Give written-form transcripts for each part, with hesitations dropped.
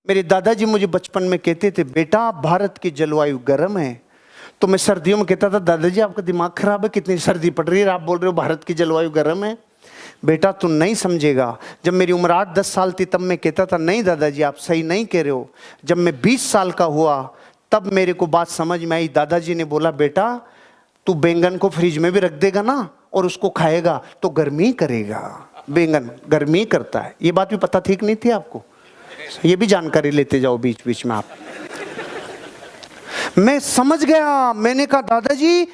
मेरे दादाजी मुझे बचपन में कहते थे, बेटा भारत की जलवायु गर्म है। तो मैं सर्दियों में कहता था, दादाजी आपका दिमाग खराब है, कितनी सर्दी पड़ रही है, आप बोल रहे हो भारत की जलवायु गर्म है। बेटा तू नहीं समझेगा। जब मेरी उम्र 8-10 साल थी तब मैं कहता था, नहीं दादाजी आप सही नहीं कह रहे हो। जब मैं 20 साल का हुआ तब मेरे को बात समझ में आई। दादाजी ने बोला, बेटा तू बैंगन को फ्रिज में भी रख देगा ना और उसको खाएगा तो गर्मी करेगा। बैंगन गर्मी करता है। ये बात भी पता ठीक नहीं थी आपको? ये भी जानकारी लेते जाओ बीच बीच में आप। मैं समझ गया। मैंने कहा दादाजी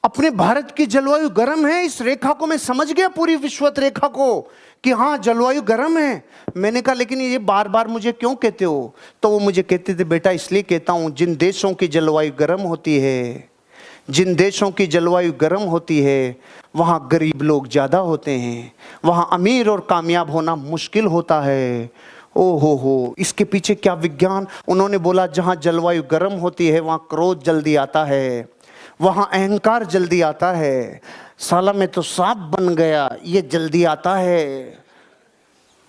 अपने भारत की जलवायु गर्म है। इस रेखा को मैं समझ गया, पूरी विषुवत रेखा को, कि हाँ जलवायु गर्म है। मैंने कहा लेकिन ये बार बार मुझे क्यों कहते हो? तो वो मुझे कहते थे, बेटा इसलिए कहता हूं, जिन देशों की जलवायु गर्म होती है, जिन देशों की जलवायु गर्म होती है वहाँ गरीब लोग ज़्यादा होते हैं, वहाँ अमीर और कामयाब होना मुश्किल होता है। ओ हो, इसके पीछे क्या विज्ञान। उन्होंने बोला जहाँ जलवायु गर्म होती है वहाँ क्रोध जल्दी आता है, वहाँ अहंकार जल्दी आता है। साला मैं तो सांप बन गया, ये जल्दी आता है।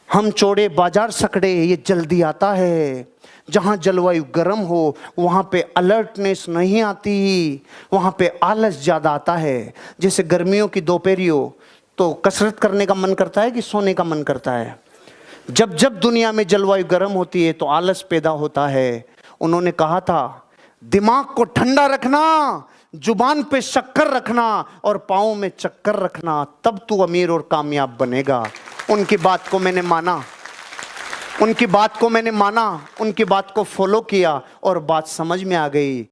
हम चौड़े बाजार सकड़े, ये जल्दी आता है। जहाँ जलवायु गर्म हो वहाँ पे अलर्टनेस नहीं आती, वहाँ पे आलस ज़्यादा आता है। जैसे गर्मियों की दोपहरी हो तो कसरत करने का मन करता है कि सोने का मन करता है? जब जब दुनिया में जलवायु गर्म होती है तो आलस पैदा होता है। उन्होंने कहा था, दिमाग को ठंडा रखना, जुबान पे शक्कर रखना और पाँव में चक्कर रखना, तब तू अमीर और कामयाब बनेगा। उनकी बात को मैंने माना, उनकी बात को मैंने माना, उनकी बात को फॉलो किया और बात समझ में आ गई।